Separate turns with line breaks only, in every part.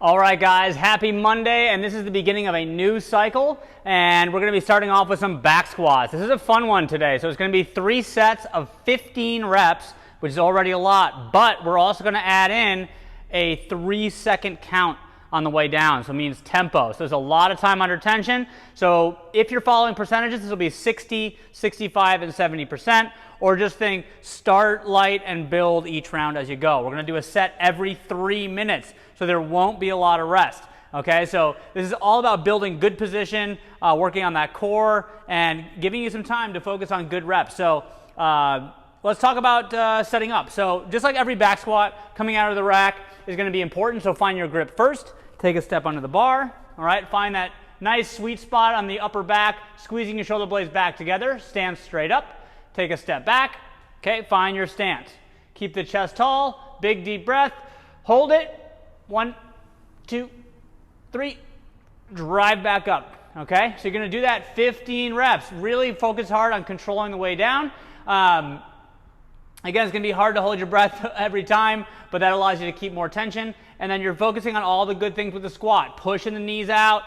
All right, guys, happy Monday, and this is the beginning of a new cycle, and we're going to be starting off with some back squats. This is a fun one today, so it's going to be 3 sets of 15 reps, which is already a lot, but we're also going to add in a 3-second count on the way down, so it means tempo. So there's a lot of time under tension. So if you're following percentages, this will be 60, 65, and 70%, or just think start light and build each round as you go. We're going to do a set every 3 minutes, so there won't be a lot of rest. Okay, so this is all about building good position, working on that core, and giving you some time to focus on good reps. So let's talk about setting up. So just like every back squat, coming out of the rack is going to be important. So find your grip first. Take a step under the bar. All right, find that nice sweet spot on the upper back, squeezing your shoulder blades back together. Stand straight up. Take a step back. Okay, find your stance. Keep the chest tall. Big deep breath. Hold it. 1, 2, 3. Drive back up. Okay, so you're going to do that 15 reps. Really focus hard on controlling the way down. Again, it's going to be hard to hold your breath every time, but that allows you to keep more tension. And then you're focusing on all the good things with the squat. Pushing the knees out,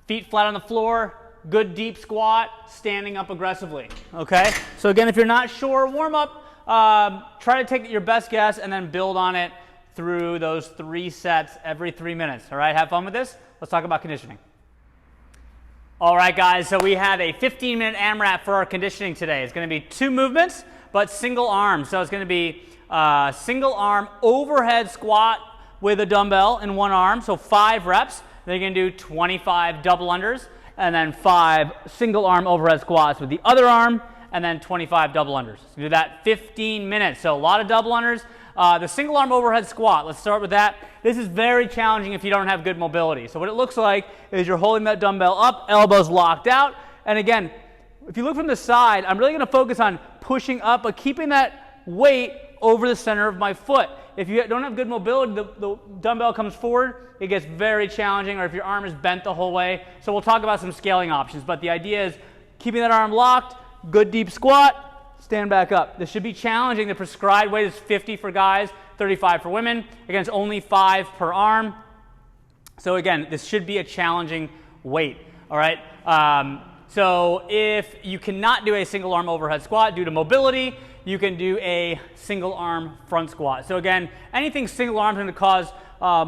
feet flat on the floor, good deep squat, standing up aggressively. Okay? So again, if you're not sure, warm up, try to take your best guess and then build on it through those 3 sets every 3 minutes. All right? Have fun with this. Let's talk about conditioning. All right, guys, so we have a 15-minute AMRAP for our conditioning today. It's going to be 2 movements, but single arm. So it's going to be single arm overhead squat with a dumbbell in one arm, so 5 reps. Then you're going to do 25 double unders, and then 5 single arm overhead squats with the other arm, and then 25 double unders. So do that 15 minutes. So a lot of double unders. The single arm overhead squat, let's start with that. This is very challenging if you don't have good mobility. So what it looks like is you're holding that dumbbell up, elbows locked out, and again, if you look from the side, I'm really going to focus on pushing up, but keeping that weight over the center of my foot. If you don't have good mobility, the dumbbell comes forward, it gets very challenging, or if your arm is bent the whole way. So we'll talk about some scaling options, but the idea is keeping that arm locked, good deep squat, stand back up. This should be challenging. The prescribed weight is 50 for guys, 35 for women. Again, it's only 5 per arm. So again, this should be a challenging weight, all right? So if you cannot do a single arm overhead squat due to mobility, you can do a single arm front squat. So again, anything single arm is going to cause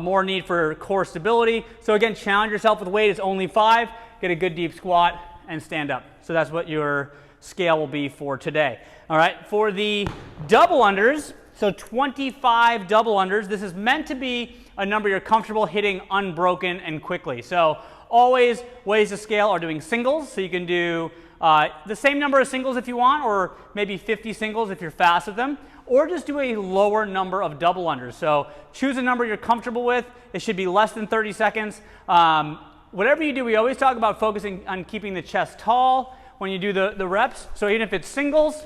more need for core stability. So again, challenge yourself with weight. It's only 5. Get a good deep squat and stand up. So that's what your scale will be for today. All right, for the double unders, so 25 double unders, this is meant to be a number you're comfortable hitting unbroken and quickly. So always ways to scale are doing singles, so you can do the same number of singles if you want, or maybe 50 singles if you're fast with them, or just do a lower number of double unders. So choose a number you're comfortable with. It should be less than 30 seconds. Whatever you do, we always talk about focusing on keeping the chest tall when you do the reps. So even if it's singles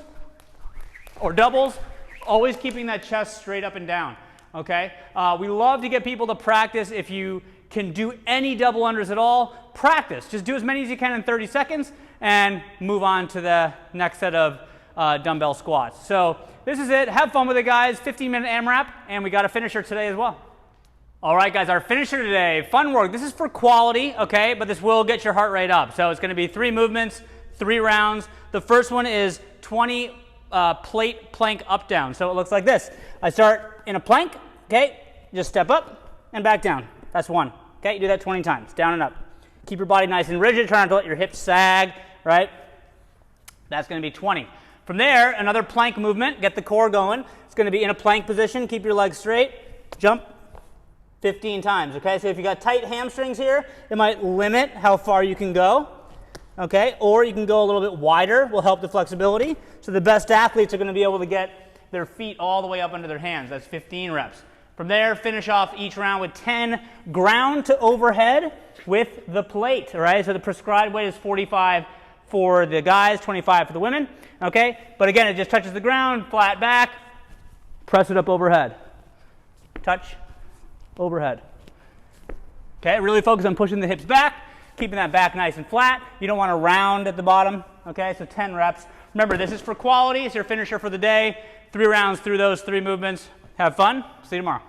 or doubles, always keeping that chest straight up and down, okay? We love to get people to practice. If you can do any double unders at all, practice. Just do as many as you can in 30 seconds and move on to the next set of dumbbell squats. So this is it. Have fun with it, guys. 15-minute AMRAP, and we got a finisher today as well. All right, guys, our finisher today, fun work. This is for quality, okay, but this will get your heart rate up. So it's going to be 3 movements, 3 rounds. The first one is 20 plate plank up down. So it looks like this. I start in a plank, okay, just step up and back down. That's 1. Okay, you do that 20 times, down and up. Keep your body nice and rigid, try not to let your hips sag, right? That's going to be 20. From there, another plank movement, get the core going. It's going to be in a plank position, keep your legs straight, jump 15 times, okay? So if you got tight hamstrings here, it might limit how far you can go, okay? Or you can go a little bit wider, will help the flexibility. So the best athletes are going to be able to get their feet all the way up under their hands. That's 15 reps. From there, finish off each round with 10 ground to overhead with the plate, all right? So the prescribed weight is 45 for the guys, 25 for the women, okay? But again, it just touches the ground, flat back, press it up overhead. Touch, overhead. Okay, really focus on pushing the hips back, keeping that back nice and flat. You don't want to round at the bottom, okay? So 10 reps. Remember, this is for quality. It's your finisher for the day. 3 rounds through those 3 movements. Have fun. See you tomorrow.